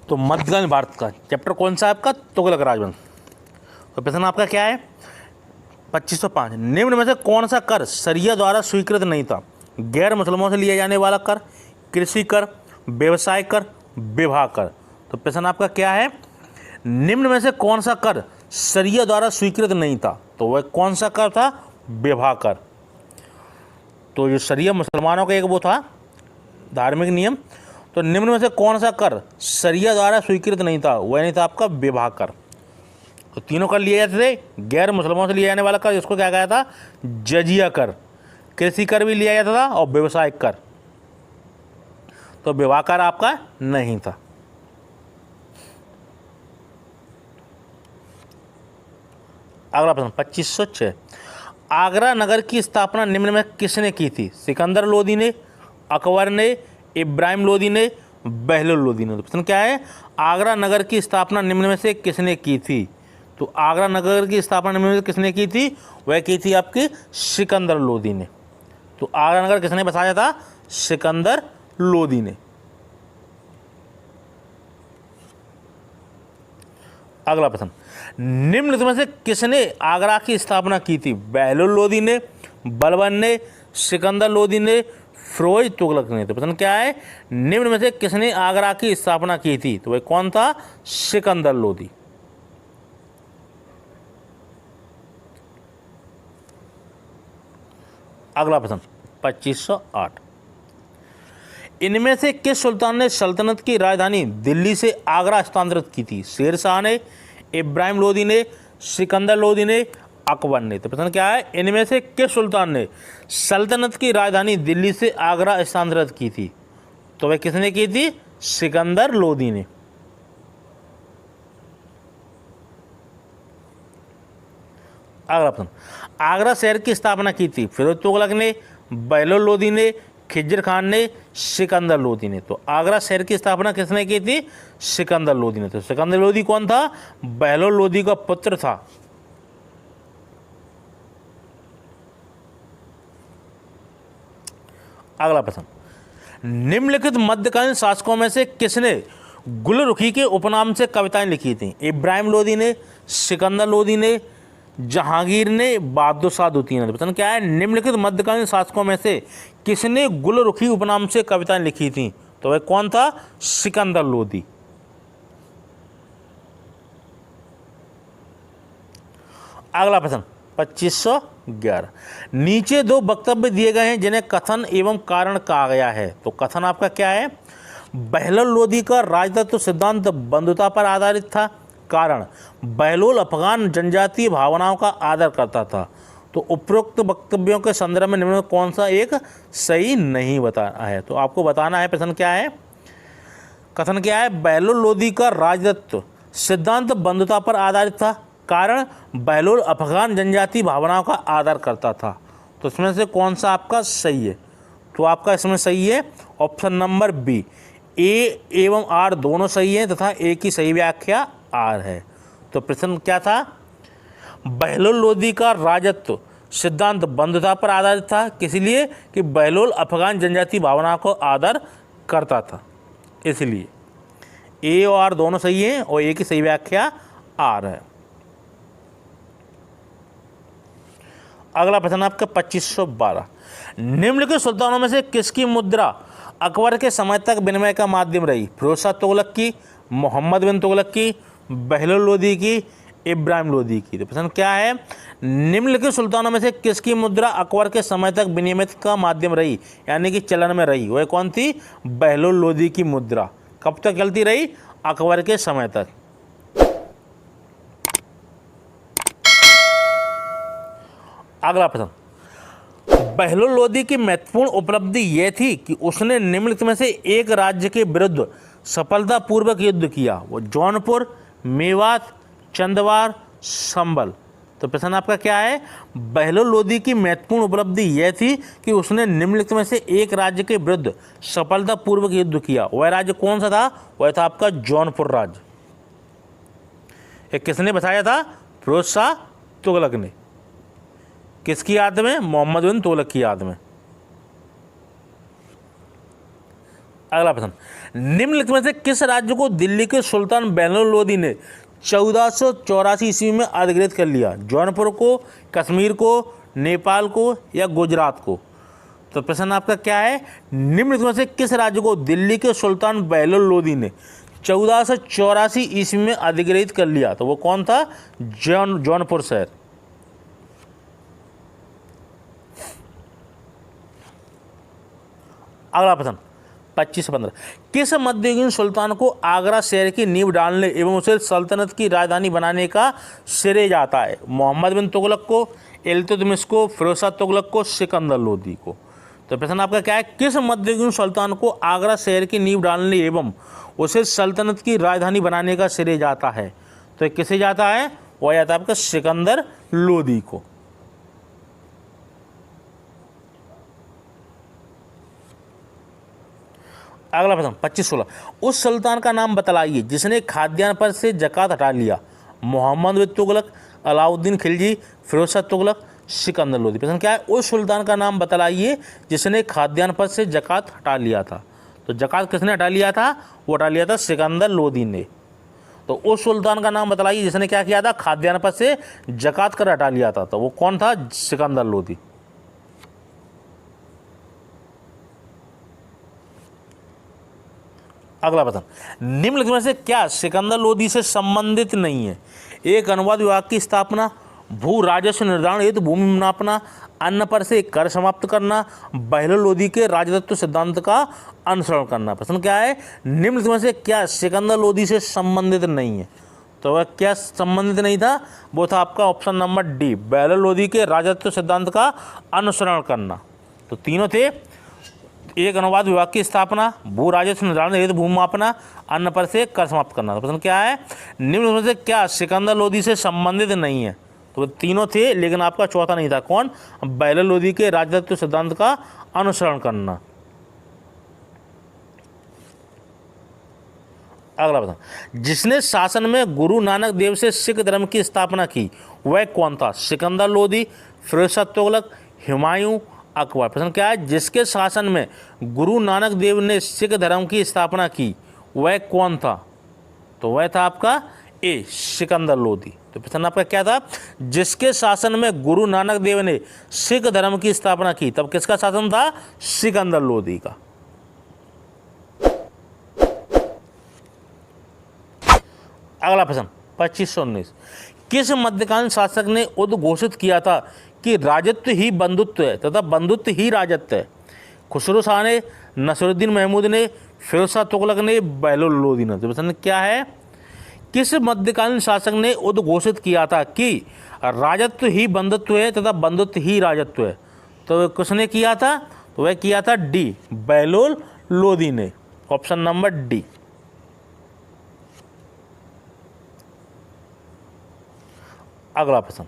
तो मध्यकालीन भारत का चैप्टर कौन सा है आपका? तुगलक राजवंश। तो प्रश्न आपका क्या है? 2505, निम्न में से कौन सा कर शरिया द्वारा स्वीकृत नहीं था? गैर मुसलमानों से लिया जाने वाला कर, कृषि कर, व्यवसाय कर, विवाह कर। तो प्रश्न आपका क्या है? निम्न में से कौन सा कर शरिया द्वारा स्वीकृत नहीं था? तो वह कौन सा कर था? विवाह कर। तो जो शरिया मुसलमानों का एक वो था धार्मिक नियम, तो निम्न में से कौन सा कर शरिया द्वारा स्वीकृत नहीं था? वह नहीं था आपका विवाह कर। तो तीनों कर लिए जाते थे। गैर मुसलमानों से लिया जाने वाला कर, इसको क्या कहा था? जजिया कर। कृषि कर भी लिया जाता था और व्यवसाय कर। तो विवाह कर आपका नहीं था। अगला प्रश्न 2506, आगरा नगर की स्थापना निम्न में किसने की थी? सिकंदर लोदी ने, अकबर ने, इब्राहिम लोदी ने, बहलोल लोदी ने। तो प्रश्न क्या है? आगरा नगर की स्थापना निम्न में से किसने की थी? तो आगरा नगर की स्थापना निम्न में से किसने की थी? वह की थी आपकी सिकंदर लोदी ने। तो आगरा नगर किसने बसाया था? सिकंदर लोदी ने। अगला प्रश्न, निम्न में से किसने आगरा की स्थापना की थी? बहलोल लोदी ने, बलबन ने, सिकंदर लोदी ने, फिरोज तुगलक ने। तो प्रश्न क्या है? निम्न में से किसने आगरा की स्थापना की थी? तो वह कौन था? सिकंदर लोदी। अगला प्रश्न 2508, इनमें से किस सुल्तान ने सल्तनत की राजधानी दिल्ली से आगरा स्थानांतरित की थी? शेर शाह ने, इब्राहिम लोदी ने, सिकंदर लोदी ने, अकबर ने। तो प्रश्न क्या है? इनमें से किस सुल्तान ने सल्तनत की राजधानी दिल्ली से आगरा स्थानांतरित की थी? तो वह किसने की थी? सिकंदर लोदी ने। अगला प्रश्न, आगरा शहर की स्थापना की थी फिरोज तुगलक ने, बहलोल लोदी ने, खिज्र खान ने, सिकंदर लोदी ने। तो आगरा शहर की स्थापना किसने की थी? सिकंदर लोदी ने। तो सिकंदर लोदी कौन था? बहलोल लोदी का पुत्र था। अगला प्रश्न, निम्नलिखित मध्यकालीन शासकों में से किसने गुलरुखी के उपनाम से कविताएं लिखी थी? इब्राहिम लोदी ने, सिकंदर लोदी ने, जहांगीर ने, बहादुर शाह द्वितीय ने। प्रश्न क्या है? निम्नलिखित मध्यकालीन शासकों में से किसने गुलरुखी उपनाम से कविताएं लिखी थी? तो वह कौन था? सिकंदर लोदी। अगला प्रश्न 2511, नीचे दो वक्तव्य दिए गए हैं जिन्हें कथन एवं कारण कहा गया है। तो कथन आपका क्या है? बहलोल लोदी का राजतत्व सिद्धांत बंधुता पर आधारित था। कारण, बहलोल अफगान जनजातीय भावनाओं का आदर करता था। तो उपरोक्त वक्तव्यों के संदर्भ में निम्न में कौन सा एक सही नहीं बताना है? तो आपको बताना है। प्रश्न क्या है? कथन क्या है? बहलोल लोदी का राजतत्व सिद्धांत बंधुता पर आधारित था। कारण, बहलोल अफगान जनजातीय भावनाओं का आदर करता था। तो इसमें से कौन सा आपका सही है? तो आपका इसमें सही है ऑप्शन नंबर बी, ए एवं आर दोनों सही हैं तथा ए की सही व्याख्या आर है। तो प्रश्न क्या था? बहलोल लोदी का राजत्व सिद्धांत बंधुता पर आधारित था, किसलिए कि बहलोल अफगान जनजातीय भावना को आदर करता था, इसलिए ए और आर दोनों सही हैं और ए की सही व्याख्या आर है। अगला प्रश्न आपका 2512, निम्नलिखित सुल्तानों में से किसकी मुद्रा अकबर के समय तक विनिमय का माध्यम रही? फिरोज शाह तुगलक की, मोहम्मद बिन तुगलक की, बहलोल लोदी की, इब्राहिम लोदी की। तो प्रश्न क्या है? निम्नलिखित सुल्तानों में से किसकी मुद्रा अकबर के समय तक विनिमय का माध्यम रही, यानी कि चलन में रही? वह कौन थी? बहलोल लोदी की मुद्रा। कब तक चलती रही? अकबर के समय तक। अगला प्रश्न, बहलोल लोदी की महत्वपूर्ण उपलब्धि यह थी कि उसने निम्नलिखित में से एक राज्य के विरुद्ध सफलतापूर्वक युद्ध किया। वो जौनपुर, मेवात, चंदवार, संभल। तो प्रश्न आपका क्या है? बहलोल लोदी की महत्वपूर्ण उपलब्धि यह थी कि उसने निम्नलिखित में से एक राज्य के विरुद्ध सफलतापूर्वक युद्ध किया। वह राज्य कौन सा था? वह था आपका जौनपुर राज्य। ये किसने बसाया था? फिरोज शाह तुगलक ने। किसकी याद में? मोहम्मद बिन तुगलक की याद में। अगला प्रश्न, निम्नलिखित में से किस राज्य को दिल्ली के सुल्तान बैनुल लोदी ने 1484 ईस्वी में अधिग्रहित कर लिया? जौनपुर को, कश्मीर को, नेपाल को या गुजरात को? तो प्रश्न आपका क्या है, निम्नलिखित में से किस राज्य को दिल्ली के सुल्तान बैनुल लोदी ने 1484 ईस्वी में अधिग्रहित कर लिया? तो वो कौन था? जौनपुर शहर। अगला प्रश्न 25 से 15, किस मध्ययुगीन सुल्तान को आगरा शहर की नींव डालने एवं उसे सल्तनत की राजधानी बनाने का श्रेय जाता है? मोहम्मद बिन तुगलक को, इल्तुतमिश को, फिरोज शाह तुगलक को, सिकंदर लोदी को? तो प्रश्न आपका क्या है, किस मध्ययुगीन सुल्तान को आगरा शहर की नींव डालने एवं उसे सल्तनत की राजधानी बनाने का श्रेय जाता है? तो किसे जाता है? वह जाता है आपका सिकंदर लोदी को। अगला प्रश्न 25-16, उस सुल्तान का नाम बतलाइए जिसने खाद्यान्न पर से ज़कात हटा लिया? मोहम्मद बिन तुगलक, अलाउद्दीन खिलजी, फिरोज शाह तुगलक, सिकंदर लोदी? प्रश्न क्या है, उस सुल्तान का नाम बतलाइए जिसने खाद्यान्न पर से ज़कात हटा लिया था? तो ज़कात किसने हटा लिया था? वो हटा लिया था सिकंदर लोदी ने। तो उस सुल्तान का नाम बतलाइए जिसने क्या किया था? खाद्यान्न पर से ज़कात कर हटा लिया था। तो वो कौन था? सिकंदर लोदी। अगला प्रश्न, निम्नलिखित में से क्या सिकंदर लोदी से संबंधित नहीं है? एक अनुवाद विभाग की स्थापना, भू राजस्व निर्धारण हेतु भूमि नापना, अन्न पर से कर समाप्त करना, बहलोल लोदी के राजतत्व सिद्धांत का अनुसरण करना? प्रश्न क्या है, निम्नलिखित में से क्या सिकंदर लोदी से संबंधित नहीं है? तो वह क्या संबंधित नहीं था? वो था आपका option number D, Bahlol Lodi के राजतत्व सिद्धांत का अनुसरण करना। तो तीनों थे, एक अनुवाद विभाग की स्थापना, भू राजस्व निर्धारण हेतु भूमि मापना, अन्न पर से कर समाप्त करना। तो प्रश्न क्या है, निम्न में से क्या सिकंदर लोदी से संबंधित नहीं है? तो तीनों थे, लेकिन आपका चौथा नहीं था। कौन? बहलोल लोदी के राजतत्व सिद्धांत का अनुसरण करना। अगला प्रश्न, जिसने शासन में गुरु नानक देव से सिख धर्म की स्थापना की वह कौन था? सिकंदर लोदी, फिरोज शाह तुगलक, हुमायूं, अकबर? प्रश्न क्या है, जिसके शासन में गुरु नानक देव ने सिख धर्म की स्थापना की वह कौन था? तो वह था आपका ए, सिकंदर लोदी। तो प्रश्न आपका क्या था, जिसके शासन में गुरु नानक देव ने सिख धर्म की स्थापना की, तब किसका शासन था? सिकंदर लोदी का। अगला प्रश्न 2519, किस मध्यकालीन शासक ने उद्घोषित किया था कि राजत्व ही बंधुत्व है तथा बंधुत्व ही राजत्व है? खुसरो शाह ने, नसीरुद्दीन महमूद ने, फिरोज शाह तुगलक ने, बहलोल लोदी ने? तो प्रश्न क्या है, किस मध्यकालीन शासक ने उद्घोषित किया था कि राजत्व ही बंधुत्व है तथा बंधुत्व ही राजत्व है? तो किसने किया था? तो वह किया था डी, बहलोल लोदी ने। Option number D. अगला प्रश्न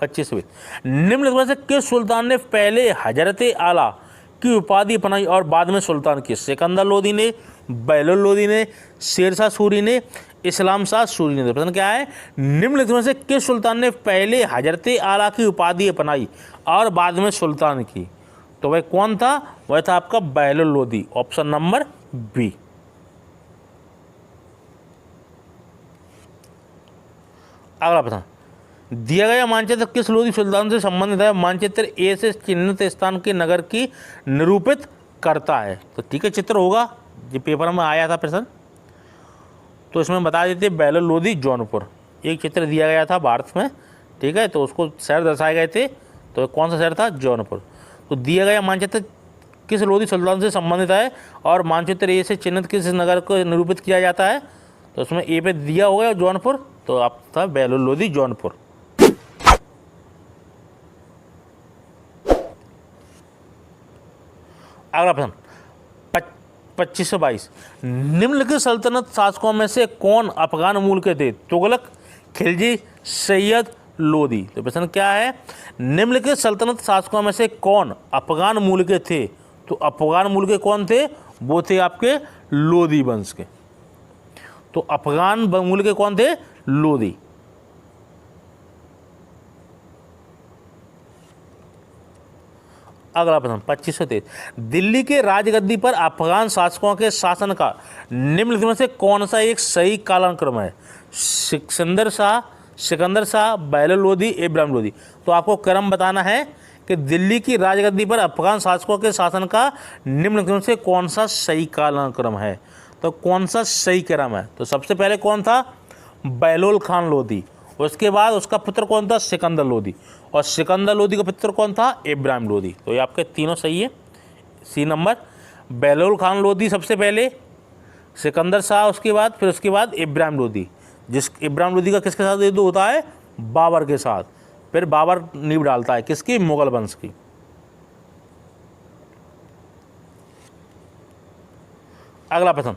25, निम्नलिखित में से किस सुल्तान ने पहले हजरत आला की उपाधि अपनाई और बाद में सुल्तान की? सिकंदर लोदी ने, बहलोल लोदी ने, शेर शाह सूरी ने, इस्लाम शाह सूरी ने? प्रश्न क्या है, निम्नलिखित में से किस सुल्तान ने पहले हजरत आला की उपाधि अपनाई और बाद में सुल्तान की? तो वह कौन था? वह था आपका Bahlol Lodi. Option number B. अगला प्रश्न, दिया गया मानचित्र किस लोदी सुल्तान से संबंधित है? मानचित्र ए से चिन्हित स्थान के नगर की निरूपित करता है। तो ठीक है, चित्र होगा, ये पेपर में आया था प्रश्न, तो इसमें बता देते बहलोल लोदी जौनपुर। एक चित्र दिया गया था भारत में, ठीक है, तो उसको शहर दर्शाए गए थे, तो कौन सा शहर था? जौनपुर। तो दिया गया मानचित्र किस लोदी सुल्तान से संबंधित है और मानचित्र ए से चिन्हित किस नगर को निरूपित किया जाता है? तो उसमें ए पे दिया होगा जौनपुर, तो आप था बहलोल लोदी जौनपुर। अगला प्रश्न 2522, निम्नलिखित सल्तनत शासकों में से कौन अफगान मूल के थे? तुगलक, खिलजी, सैयद, लोदी? तो प्रश्न क्या है, निम्नलिखित सल्तनत शासकों में से कौन अफगान मूल के थे? तो अफगान मूल के कौन थे? वो थे आपके लोदी वंश के। तो अफगान मूल के कौन थे? लोदी। अगला प्रश्न 2523, दिल्ली के राजगद्दी पर अफगान शासकों के शासन का निम्नलिखित में से कौन सा एक सही कालक्रम है? सिकंदर शाह, बहलोल लोदी, इब्राहिम लोदी। तो आपको क्रम बताना है कि दिल्ली की राजगद्दी पर अफगान शासकों के शासन का निम्नलिखित में से कौन सा सही कालक्रम है? तो कौन सा सही क्रम है? तो सबसे पहले कौन था? बहलोल खान लोदी। उसके बाद उसका पुत्र कौन था? सिकंदर लोदी। और सिकंदर लोदी का पुत्र कौन था? इब्राहिम लोदी। तो ये आपके तीनों सही है। सी नंबर, बहलोल खान लोदी सबसे पहले, सिकंदर शाह उसके बाद, फिर उसके बाद इब्राहिम लोदी। जिस इब्राहिम लोदी का किसके साथ युद्ध होता है? बाबर के साथ। फिर बाबर नींव डालता है किसकी? मुगल वंश की। अगला प्रश्न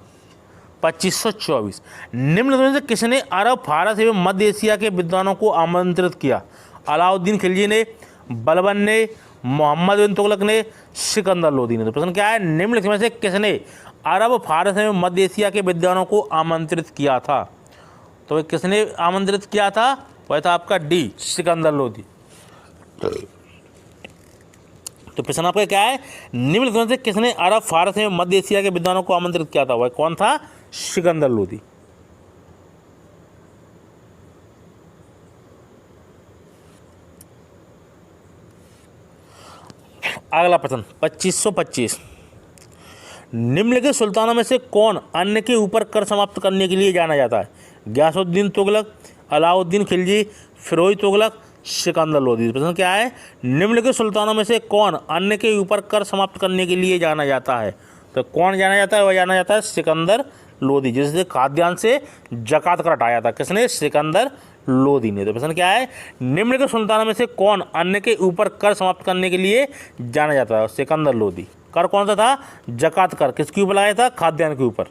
2524, निम्न में से किसने अरब, फारस एवं मध्य एशिया के विद्वानों को आमंत्रित किया? अलाउद्दीन खिलजी ने, बलबन ने, मोहम्मद बिन तुगलक ने, सिकंदर लोदी ने। तो प्रश्न क्या है? निम्नलिखित में से किसने अरब, फारस एवं मध्य एशिया के विद्वानों को आमंत्रित किया था? तो किसने आमंत्रित किया था? वह था आपका डी, सिकंदर लोदी। तो प्रश्न आपका क्या है? निम्नलिखित में से किसने अरब, फारस एवं मध्य एशिया के विद्वानों को आमंत्रित किया था? वह कौन था? सिकंदर लोदी। अगला प्रश्न 2525, निम्नलिखित सुल्तानों में से कौन अन्य के ऊपर कर समाप्त करने के लिए जाना जाता है? गयासुद्दीन तुगलक, अलाउद्दीन खिलजी, फिरोज तुगलक, सिकंदर लोदी। प्रश्न क्या है? निम्नलिखित सुल्तानों में से कौन अन्य के ऊपर कर समाप्त करने के लिए जाना जाता है? तो कौन जाना जाता है? वह जाना जाता है सिकंदर लोदी, जिससे खाद्यान्न से जकात कर हटाया था। किसने? सिकंदर लोदी ने। तो प्रश्न क्या है? निम्नलिखित सुल्तानों में से कौन अन्य के ऊपर कर समाप्त करने के लिए जाना जाता है? सिकंदर लोदी। कर कौन सा था? जकात कर। किसके ऊपर लगाया था? खाद्यान्न के ऊपर।